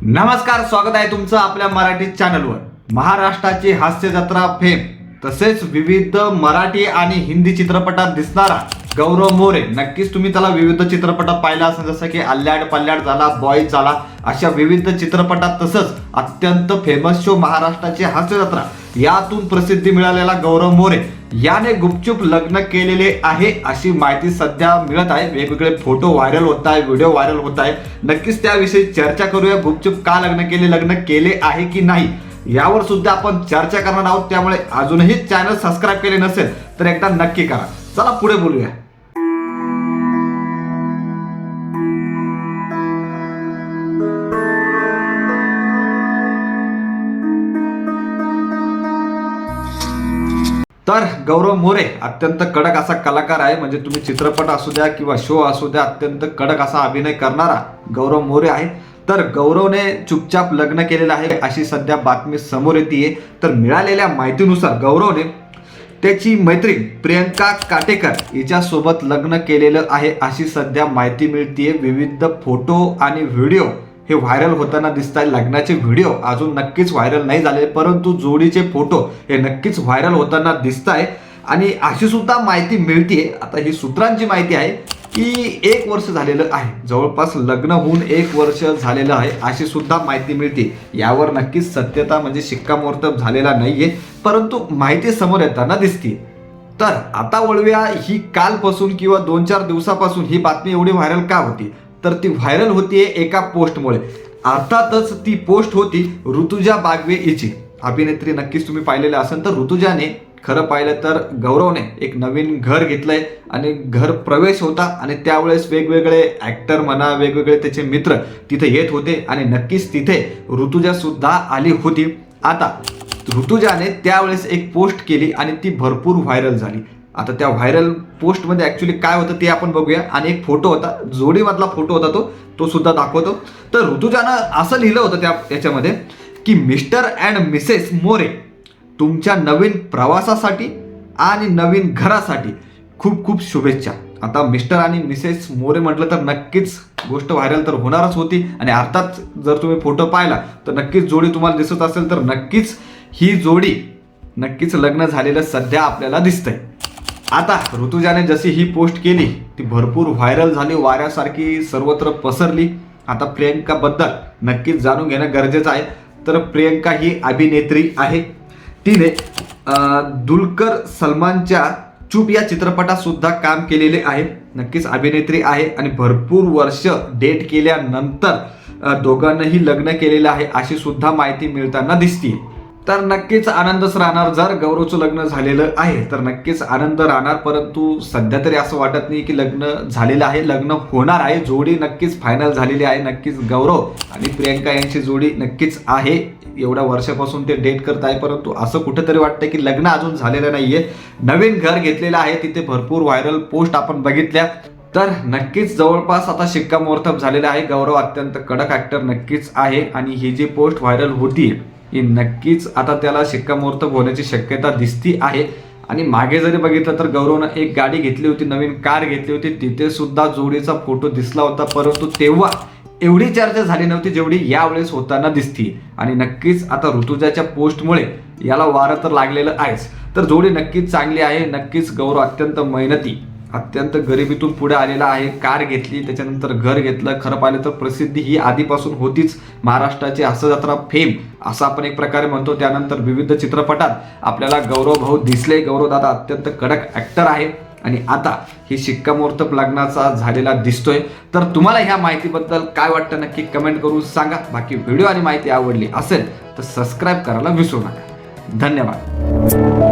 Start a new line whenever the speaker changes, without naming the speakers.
नमस्कार, स्वागत आहे तुमचं आपल्या मराठी चॅनलवर। महाराष्ट्राची हास्य जत्रा फेम तसेच विविध मराठी आणि हिंदी चित्रपटात दिसणारा गौरव मोरे, नक्कीच तुम्ही त्याला विविध चित्रपटात पाहिला असेल, जसं की अल्ल्याड पल्ल्याड झाला, बॉयज झाला, अशा विविध चित्रपटात। तसंच अत्यंत फेमस शो महाराष्ट्राची हास्य जत्रा यातून प्रसिद्धी मिळालेला गौरव मोरे याने गुपचूप लग्न केलेले आहे अशी माहिती सध्या मिळत आहे। वेगवेगळे फोटो व्हायरल होत आहे, व्हिडिओ व्हायरल होत आहे। नक्कीच त्याविषयी चर्चा करूया। गुपचूप का लग्न केले आहे की नाही यावर सुद्धा आपण चर्चा करणार आहोत। त्यामुळे अजूनही चॅनल सबस्क्राइब केले नसेल तर एकदा नक्की करा। चला पुढे बोलूया। तर गौरव मोरे अत्यंत कडक असा कलाकार आहे। म्हणजे तुम्ही चित्रपट असू द्या किंवा शो असू द्या, अत्यंत कडक असा अभिनय करणारा गौरव मोरे आहे। तर गौरवने चुपचाप लग्न केलेलं आहे अशी सध्या बातमी समोर येते। तर मिळालेल्या माहितीनुसार गौरवने त्याची मैत्रीण प्रियंका काटेकर हिच्यासोबत लग्न केलेलं आहे अशी सध्या माहिती मिळते। विविध फोटो आणि व्हिडिओ हे व्हायरल होताना दिसत आहे। लग्नाचे व्हिडिओ अजून नक्कीच व्हायरल नाही झाले, परंतु जोडीचे फोटो हे नक्कीच व्हायरल होताना दिसत आहे। आणि अशी सुद्धा माहिती मिळते, आता ही सूत्रांची माहिती आहे की 1 वर्ष झालेलं आहे, जवळपास लग्न होऊन 1 वर्ष झालेलं आहे अशी सुद्धा माहिती मिळते। यावर नक्कीच सत्यता म्हणजे शिक्कामोर्तब झालेला नाहीये, परंतु माहिती समोर येताना दिसते। तर आता वळूया ही कालपासून किंवा 2-4 दिवसापासून ही बातमी एवढी व्हायरल का होती, तर ती व्हायरल होतीये एका पोस्टमुळे। अर्थातच ती पोस्ट होती ऋतुजा बागवे हिची, अभिनेत्री। नक्कीच तुम्ही पाहिलेलं असेल। तर ऋतुजाने खरं पाहिलं तर गौरवने एक नवीन घर घेतलंय आणि घर प्रवेश होता आणि त्यावेळेस वेगवेगळे ऍक्टर म्हणा, वेगवेगळे त्याचे मित्र तिथे येत होते आणि नक्कीच तिथे ऋतुजा सुद्धा आली होती। आता ऋतुजाने त्यावेळेस एक पोस्ट केली आणि ती भरपूर व्हायरल झाली। आता त्या व्हायरल पोस्टमध्ये ऍक्च्युली काय होतं ते आपण बघूया। आणि एक फोटो होता, जोडीमधला फोटो होता, तो सुद्धा दाखवतो। तर ऋतुजानं असं लिहिलं होतं त्याच्यामध्ये की मिस्टर अँड मिसेस मोरे, तुमच्या नवीन प्रवासासाठी आणि नवीन घरासाठी खूप खूप शुभेच्छा। आता मिस्टर आणि मिसेस मोरे म्हटलं तर नक्कीच गोष्ट व्हायरल तर होणारच होती। आणि अर्थात जर तुम्ही फोटो पाहिला तर नक्कीच जोडी तुम्हाला दिसत असेल, तर नक्कीच ही जोडी नक्कीच लग्न झालेलं सध्या आपल्याला दिसतंय। आता ऋतुजाने जशी ही पोस्ट केली ती भरपूर व्हायरल झाली, वाऱ्यासारखी सर्वत्र पसरली। आता प्रियंका बद्दल नक्कीच जाणून घेणं गरजेचं आहे। तर प्रियंका ही अभिनेत्री आहे, तिने दुलकर सलमानच्या चूप या चित्रपटात सुद्धा काम केलेले आहे। नक्कीच अभिनेत्री आहे आणि भरपूर वर्ष डेट केल्यानंतर दोघांनाही लग्न केलेलं आहे अशी सुद्धा माहिती मिळताना दिसते। तर नक्कीच आनंदच राहणार, जर गौरवचं लग्न झालेलं आहे तर नक्कीच आनंद राहणार। परंतु सध्या तरी असं वाटत नाही की लग्न झालेलं आहे, लग्न होणार आहे। जोडी नक्कीच फायनल झालेली आहे। नक्कीच गौरव आणि प्रियंका यांची जोडी नक्कीच आहे। एवढ्या वर्षापासून ते डेट करत आहे, परंतु असं कुठेतरी वाटतं की लग्न अजून झालेलं नाहीये। नवीन घर घेतलेलं आहे, तिथे भरपूर व्हायरल पोस्ट आपण बघितल्या। तर नक्कीच जवळपास आता शिक्कामोर्तब झालेलं आहे। गौरव अत्यंत कडक ऍक्टर नक्कीच आहे आणि ही जी पोस्ट व्हायरल होती ही नक्कीच आता त्याला शिक्कामोर्तब होण्याची शक्यता दिसती आहे। आणि मागे जरी बघितलं तर गौरवनं एक गाडी घेतली होती, नवीन कार घेतली होती, तिथे सुद्धा जोडीचा फोटो दिसला होता, परंतु तेव्हा एवढी चर्चा झाली नव्हती जेवढी यावेळेस होताना दिसती। आणि नक्कीच आता ऋतुजाच्या पोस्टमुळे याला वारं तर लागलेलं आहेच। तर जोडी नक्कीच चांगली आहे। नक्कीच गौरव अत्यंत मेहनती, अत्यंत गरिबीतून पुढे आलेला आहे। कार घेतली, त्याच्यानंतर घर घेतलं। खरं पाहिलं तर प्रसिद्धी ही आधीपासून होतीच, महाराष्ट्राची हास्य जत्रा फेम असं आपण एक प्रकारे म्हणतो। त्यानंतर विविध चित्रपटात आपल्याला गौरव भाऊ दिसले। गौरव दादा अत्यंत कडक ऍक्टर आहे आणि आता ही शिक्कामोर्तब लग्नाचा झालेला दिसतोय। तर तुम्हाला ह्या माहितीबद्दल काय वाटतं नक्की कमेंट करून सांगा। बाकी व्हिडिओ आणि माहिती आवडली असेल तर सबस्क्राईब करायला विसरू नका। धन्यवाद।